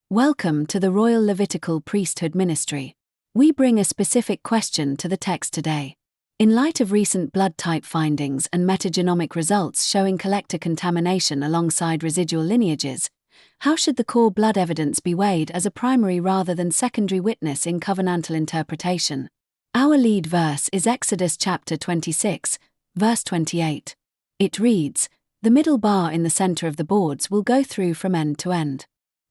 Welcome to the Royal Levitical Priesthood Ministry. We bring a specific question to the text today. In light of recent blood type findings and metagenomic results showing collector contamination alongside residual lineages, how should the core blood evidence be weighed as a primary rather than secondary witness in covenantal interpretation? Our lead verse is Exodus chapter 26, verse 28. It reads, "The middle bar in the center of the boards will go through from end to end."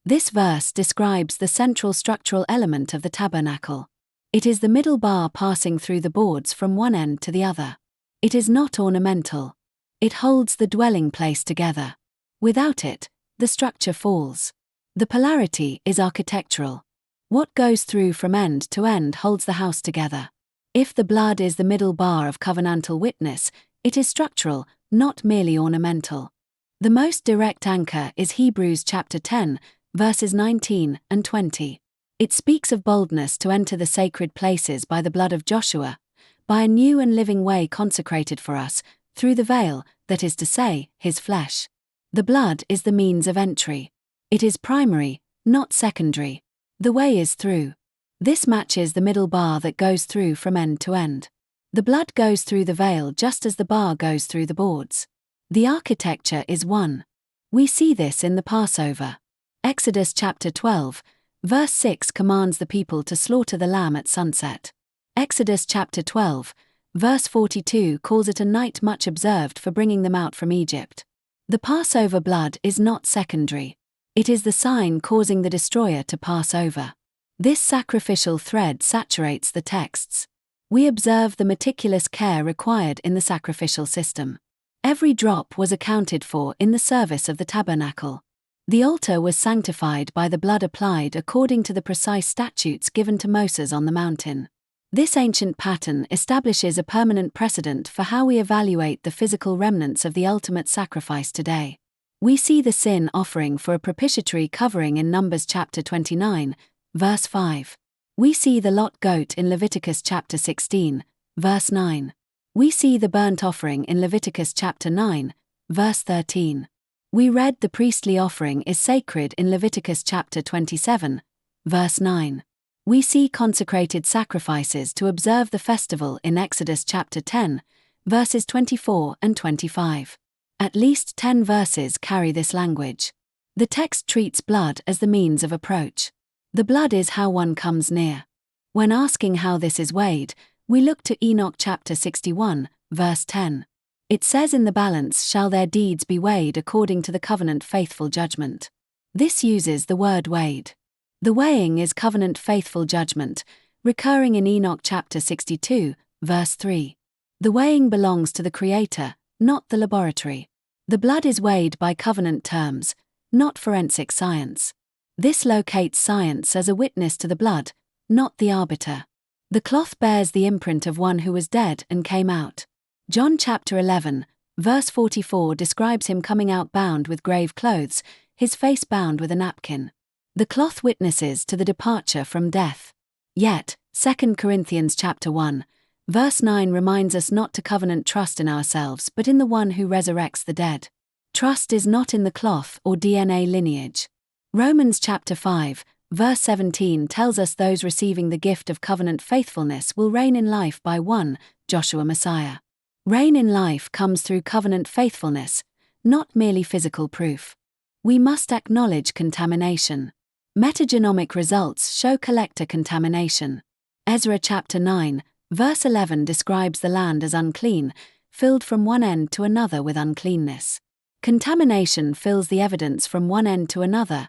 This verse describes the central structural element of the tabernacle. It is the middle bar passing through the boards from one end to the other. It is not ornamental. It holds the dwelling place together. Without it, the structure falls. The polarity is architectural. What goes through from end to end holds the house together. If the blood is the middle bar of covenantal witness, it is structural, not merely ornamental. The most direct anchor is Hebrews chapter 10, verses 19 and 20. It speaks of boldness to enter the sacred places by the blood of Joshua, by a new and living way consecrated for us, through the veil, that is to say, his flesh. The blood is the means of entry. It is primary, not secondary. The way is through. This matches the middle bar that goes through from end to end. The blood goes through the veil just as the bar goes through the boards. The architecture is one. We see this in the Passover. Exodus chapter 12, verse 6 commands the people to slaughter the lamb at sunset. Exodus chapter 12, verse 42 calls it a night much observed for bringing them out from Egypt. The Passover blood is not secondary. It is the sign causing the destroyer to pass over. This sacrificial thread saturates the texts. We observe the meticulous care required in the sacrificial system. Every drop was accounted for in the service of the tabernacle. The altar was sanctified by the blood applied according to the precise statutes given to Moses on the mountain. This ancient pattern establishes a permanent precedent for how we evaluate the physical remnants of the ultimate sacrifice today. We see the sin offering for a propitiatory covering in Numbers chapter 29, verse 5. We see the lot goat in Leviticus chapter 16, verse 9. We see the burnt offering in Leviticus chapter 9, verse 13. We read the priestly offering is sacred in Leviticus chapter 27, verse 9. We see consecrated sacrifices to observe the festival in Exodus chapter 10, verses 24 and 25. At least 10 verses carry this language. The text treats blood as the means of approach. The blood is how one comes near. When asking how this is weighed, we look to Enoch chapter 61, verse 10. It says in the balance shall their deeds be weighed according to the covenant faithful judgment. This uses the word weighed. The weighing is covenant faithful judgment, recurring in Enoch chapter 62, verse 3. The weighing belongs to the Creator, not the laboratory. The blood is weighed by covenant terms, not forensic science. This locates science as a witness to the blood, not the arbiter. The cloth bears the imprint of one who was dead and came out. John chapter 11, verse 44 describes him coming out bound with grave clothes, his face bound with a napkin. The cloth witnesses to the departure from death. Yet, 2 Corinthians chapter 1, verse 9 reminds us not to covenant trust in ourselves but in the one who resurrects the dead. Trust is not in the cloth or DNA lineage. Romans chapter 5, verse 17 tells us those receiving the gift of covenant faithfulness will reign in life by one, Joshua Messiah. Reign in life comes through covenant faithfulness, not merely physical proof. We must acknowledge contamination. Metagenomic results show collector contamination. Ezra chapter 9, verse 11 describes the land as unclean, filled from one end to another with uncleanness. Contamination fills the evidence from one end to another,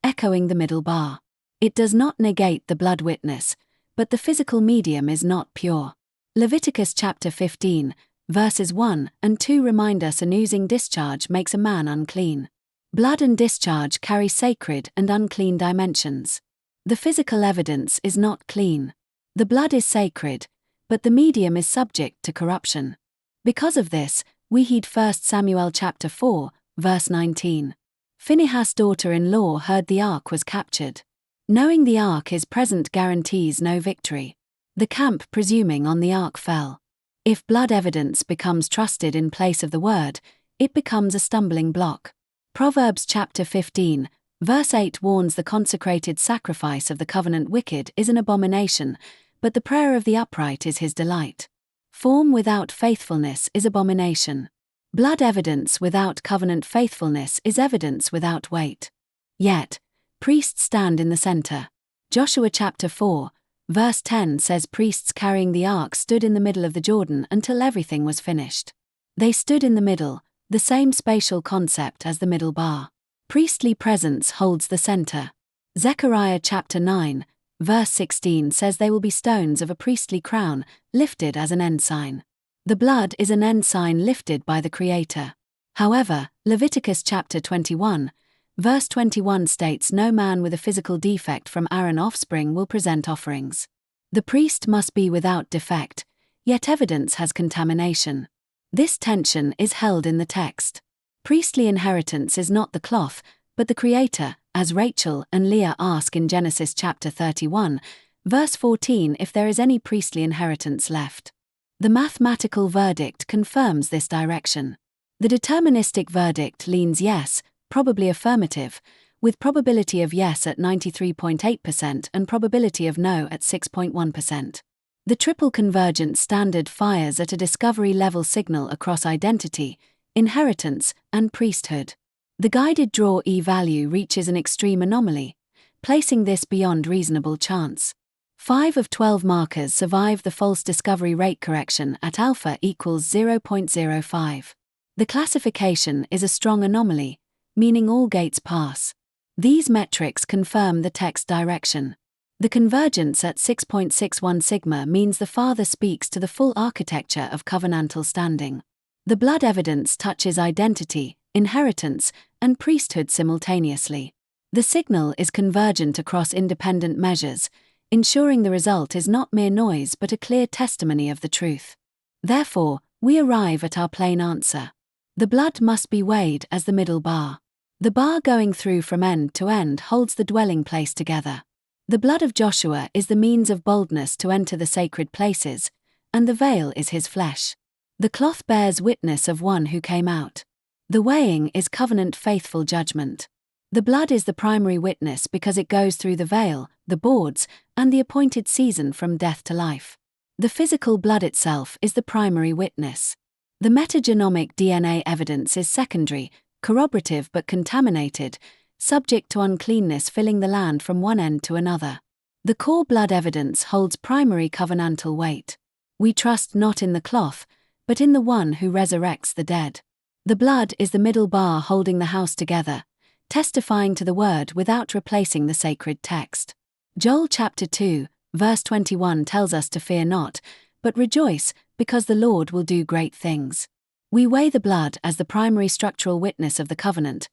echoing the middle bar. It does not negate the blood witness, but the physical medium is not pure. Leviticus chapter 15, verses 1 and 2 remind us an oozing discharge makes a man unclean. Blood and discharge carry sacred and unclean dimensions. The physical evidence is not clean. The blood is sacred, but the medium is subject to corruption. Because of this, we heed 1 Samuel chapter 4, verse 19. Phinehas' daughter-in-law heard the ark was captured. Knowing the ark is present guarantees no victory. The camp presuming on the ark fell. If blood evidence becomes trusted in place of the word, it becomes a stumbling block. Proverbs chapter 15, Verse 8 warns the consecrated sacrifice of the covenant wicked is an abomination, but the prayer of the upright is his delight. Form without faithfulness is abomination. Blood evidence without covenant faithfulness is evidence without weight. Yet, priests stand in the center. Joshua chapter 4, verse 10 says priests carrying the ark stood in the middle of the Jordan until everything was finished. They stood in the middle, the same spatial concept as the middle bar. Priestly presence holds the center. Zechariah chapter 9, verse 16 says they will be stones of a priestly crown, lifted as an ensign. The blood is an ensign lifted by the Creator. However, Leviticus chapter 21, verse 21 states no man with a physical defect from Aaron's offspring will present offerings. The priest must be without defect, yet evidence has contamination. This tension is held in the text. Priestly inheritance is not the cloth, but the Creator, as Rachel and Leah ask in Genesis chapter 31, verse 14 if there is any priestly inheritance left. The mathematical verdict confirms this direction. The deterministic verdict leans yes, probably affirmative, with probability of yes at 93.8% and probability of no at 6.1%. The triple convergent standard fires at a discovery-level signal across identity, inheritance, and priesthood. The guided draw E-value reaches an extreme anomaly, placing this beyond reasonable chance. 5 of 12 markers survive the false discovery rate correction at alpha equals 0.05. The classification is a strong anomaly, meaning all gates pass. These metrics confirm the text direction. The convergence at 6.61 sigma means the Father speaks to the full architecture of covenantal standing. The blood evidence touches identity, inheritance, and priesthood simultaneously. The signal is convergent across independent measures, ensuring the result is not mere noise but a clear testimony of the truth. Therefore, we arrive at our plain answer. The blood must be weighed as the middle bar. The bar going through from end to end holds the dwelling place together. The blood of Joshua is the means of boldness to enter the sacred places, and the veil is his flesh. The cloth bears witness of one who came out. The weighing is covenant-faithful judgment. The blood is the primary witness because it goes through the veil, the boards, and the appointed season from death to life. The physical blood itself is the primary witness. The metagenomic DNA evidence is secondary, corroborative but contaminated, subject to uncleanness filling the land from one end to another. The core blood evidence holds primary covenantal weight. We trust not in the cloth, but in the one who resurrects the dead. The blood is the middle bar holding the house together, testifying to the word without replacing the sacred text. Joel chapter 2, verse 21 tells us to fear not, but rejoice, because the Lord will do great things. We weigh the blood as the primary structural witness of the covenant,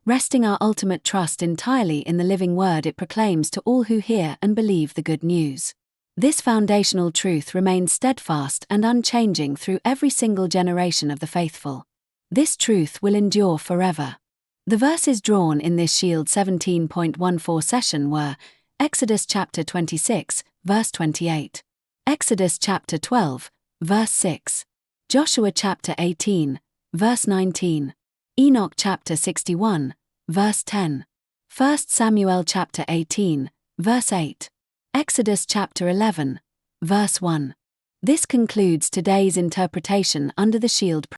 resting our ultimate trust entirely in the living word it proclaims to all who hear and believe the good news. This foundational truth remains steadfast and unchanging through every single generation of the faithful. This truth will endure forever. The verses drawn in this Shield 17.14 session were Exodus chapter 26, verse 28, Exodus chapter 12, verse 6, Joshua chapter 18, verse 19, Enoch chapter 61, verse 10, 1 Samuel chapter 18, verse 8, Exodus chapter 11, verse 1. This concludes today's interpretation under the Shield